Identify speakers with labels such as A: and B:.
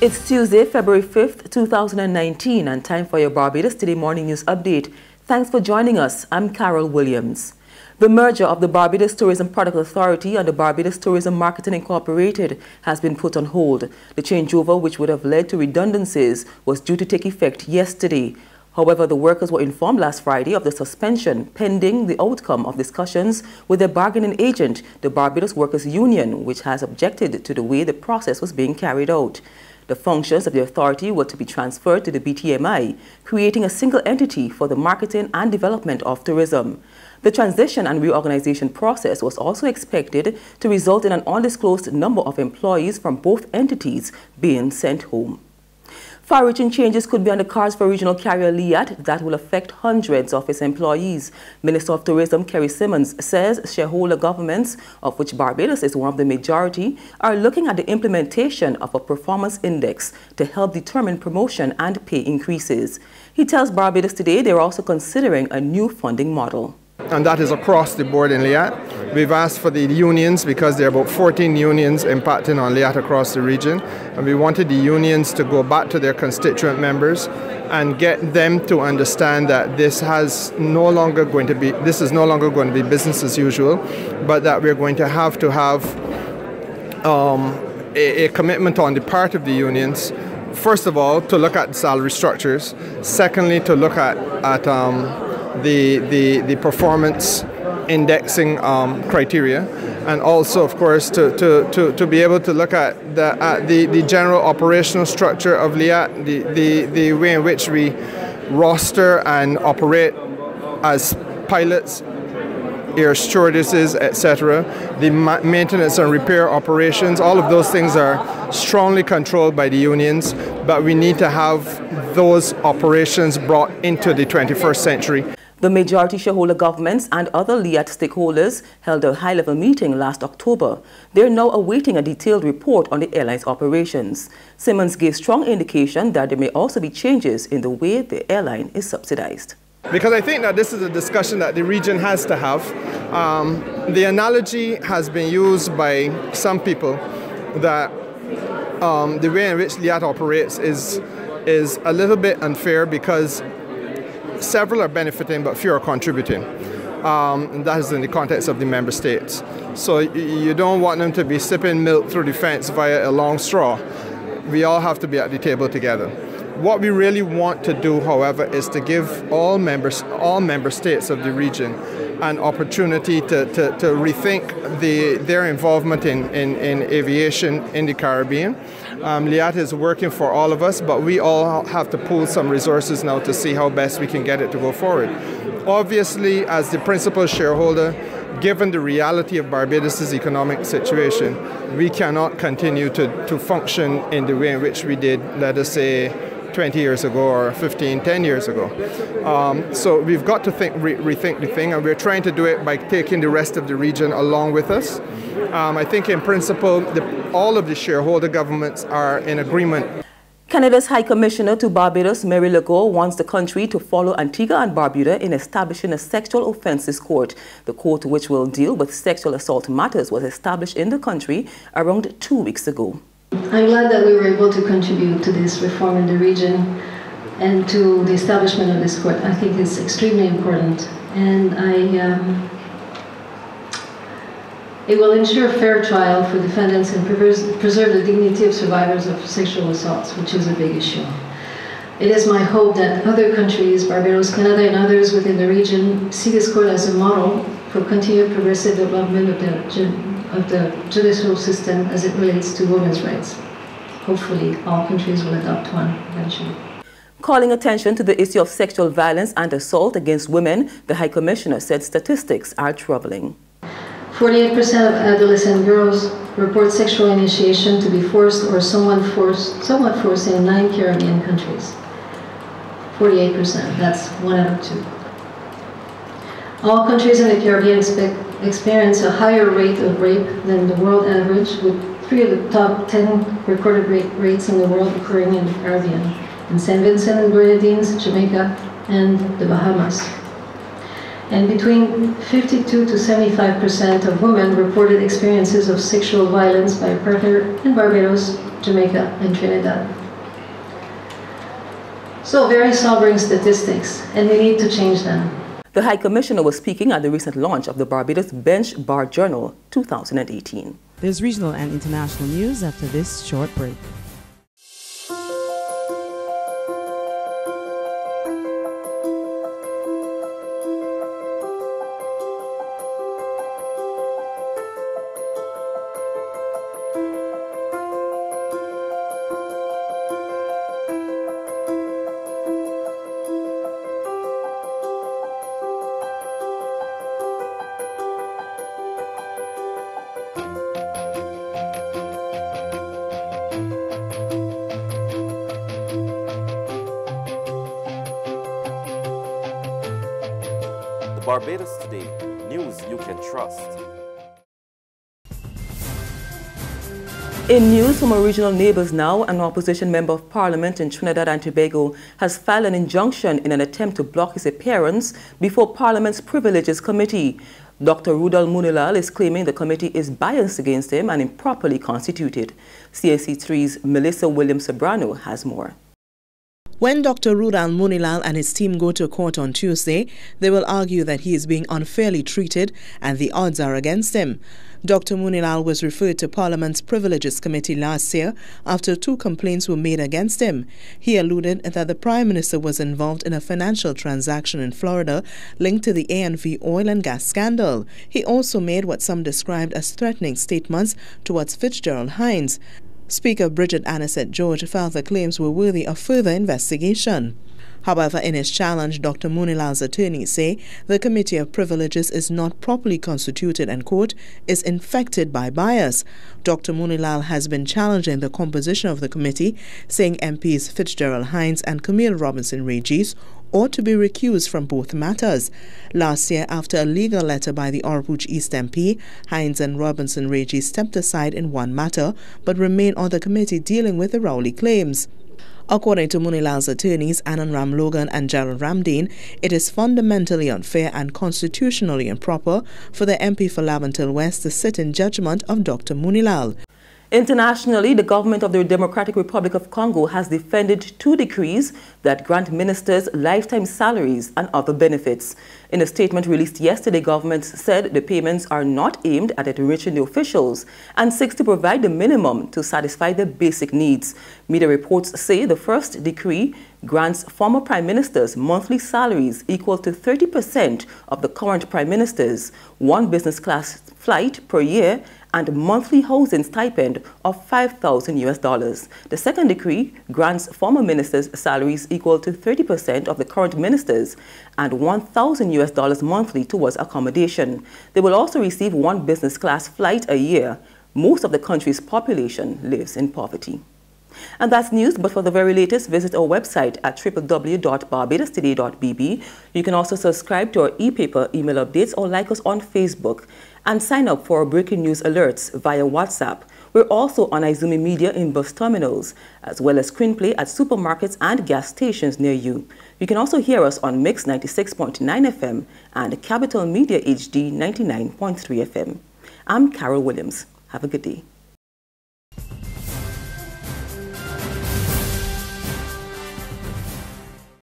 A: It's Tuesday, February 5th, 2019, and time for your Barbados Today Morning News Update. Thanks for joining us. I'm Carol Williams. The merger of the Barbados Tourism Product Authority and the Barbados Tourism Marketing Incorporated has been put on hold. The changeover, which would have led to redundancies, was due to take effect yesterday. However, the workers were informed last Friday of the suspension pending the outcome of discussions with their bargaining agent, the Barbados Workers Union, which has objected to the way the process was being carried out. The functions of the authority were to be transferred to the BTMI, creating a single entity for the marketing and development of tourism. The transition and reorganization process was also expected to result in an undisclosed number of employees from both entities being sent home. Far-reaching changes could be on the cards for regional carrier LIAT that will affect hundreds of its employees. Minister of Tourism Kerry Simmons says shareholder governments, of which Barbados is one of the majority, are looking at the implementation of a performance index to help determine promotion and pay increases. He tells Barbados Today they're also considering a new funding model.
B: And that is across the board in LIAT. We've asked for the unions because there are about 14 unions impacting on LIAT across the region. And we wanted the unions to go back to their constituent members and get them to understand that this is no longer going to be business as usual, but that we're going to have a commitment on the part of the unions. First of all, to look at salary structures. Secondly, to look at the performance indexing criteria, and also, of course, to be able to look at the general operational structure of LIAT, the way in which we roster and operate as pilots, air stewardesses, etc., the maintenance and repair operations. All of those things are strongly controlled by the unions, but we need to have those operations brought into the 21st century.
A: The majority shareholder governments and other LIAT stakeholders held a high-level meeting last October. They're now awaiting a detailed report on the airline's operations. Simmons gave strong indication that there may also be changes in the way the airline is subsidized.
B: Because I think that this is a discussion that the region has to have. The analogy has been used by some people that the way in which LIAT operates is a little bit unfair because several are benefiting but few are contributing. And that is in the context of the member states. So you don't want them to be sipping milk through the fence via a long straw. We all have to be at the table together. What we really want to do, however, is to give all member states of the region an opportunity to rethink their involvement in aviation in the Caribbean. LIAT is working for all of us, but we all have to pool some resources now to see how best we can get it to go forward. Obviously, as the principal shareholder, given the reality of Barbados' economic situation, we cannot continue to function in the way in which we did, let us say, 20 years ago or 10 years ago. So we've got to rethink the thing, and we're trying to do it by taking the rest of the region along with us. I think in principle, all of the shareholder governments are in agreement.
A: Canada's High Commissioner to Barbados, Mary Legault, wants the country to follow Antigua and Barbuda in establishing a sexual offences court. The court, which will deal with sexual assault matters, was established in the country around 2 weeks ago.
C: I'm glad that we were able to contribute to this reform in the region and to the establishment of this court. I think it's extremely important, and it will ensure fair trial for defendants and preserve the dignity of survivors of sexual assaults, which is a big issue. It is my hope that other countries, Barbados, Canada, and others within the region, see this court as a model for continued progressive development of the judicial system as it relates to women's rights. Hopefully, all countries will adopt one eventually.
A: Calling attention to the issue of sexual violence and assault against women, the High Commissioner said statistics are troubling.
C: 48% of adolescent girls report sexual initiation to be forced or somewhat forced in 9 Caribbean countries. 48%, that's 1 out of 2. All countries in the Caribbean experience a higher rate of rape than the world average, with 3 of the top 10 recorded rates in the world occurring in the Caribbean, in St. Vincent and Grenadines, Jamaica, and the Bahamas. And between 52 to 75% of women reported experiences of sexual violence by a partner in Barbados, Jamaica, and Trinidad. So very sobering statistics, and we need to change them.
A: The High Commissioner was speaking at the recent launch of the Barbados Bench Bar Journal 2018.
D: There's regional and international news after this short break.
E: Barbados Today, news you can trust.
A: In news from our regional neighbors now, an opposition member of parliament in Trinidad and Tobago has filed an injunction in an attempt to block his appearance before Parliament's Privileges Committee. Dr. Rudal Munilal is claiming the committee is biased against him and improperly constituted. CSC3's Melissa Williams-Sobrano has more.
F: When Dr. Rudal Munilal and his team go to court on Tuesday, they will argue that he is being unfairly treated and the odds are against him. Dr. Munilal was referred to Parliament's Privileges Committee last year after 2 complaints were made against him. He alluded that the Prime Minister was involved in a financial transaction in Florida linked to the ANV oil and gas scandal. He also made what some described as threatening statements towards Fitzgerald Hines. Speaker Bridget Anisette George felt the claims were worthy of further investigation. However, in his challenge, Dr. Munilal's attorneys say the Committee of Privileges is not properly constituted and, quote, is infected by bias. Dr. Munilal has been challenging the composition of the committee, saying MPs Fitzgerald Hines and Camille Robinson-Regis ought to be recused from both matters. Last year, after a legal letter by the Oropouche East MP, Hines and Robinson-Regis stepped aside in one matter but remain on the committee dealing with the Rowley claims. According to Munilal's attorneys Anand Ram Logan and Gerald Ramdeen, it is fundamentally unfair and constitutionally improper for the MP for Laventille West to sit in judgment of Dr. Munilal.
A: Internationally, the government of the Democratic Republic of Congo has defended 2 decrees that grant ministers lifetime salaries and other benefits. In a statement released yesterday, government said the payments are not aimed at enriching the officials and seeks to provide the minimum to satisfy their basic needs. Media reports say the first decree grants former prime ministers monthly salaries equal to 30% of the current prime ministers, 1 business class flight per year, and monthly housing stipend of $5,000. The second decree grants former ministers salaries equal to 30% of the current ministers and $1,000 monthly towards accommodation. They will also receive 1 business class flight a year. Most of the country's population lives in poverty. And that's news, but for the very latest, visit our website at www.barbadostoday.bb. You can also subscribe to our e-paper email updates or like us on Facebook and sign up for our breaking news alerts via WhatsApp. We're also on Izumi Media in bus terminals, as well as screenplay at supermarkets and gas stations near you. You can also hear us on Mix 96.9 FM and Capital Media HD 99.3 FM. I'm Carol Williams. Have a good day.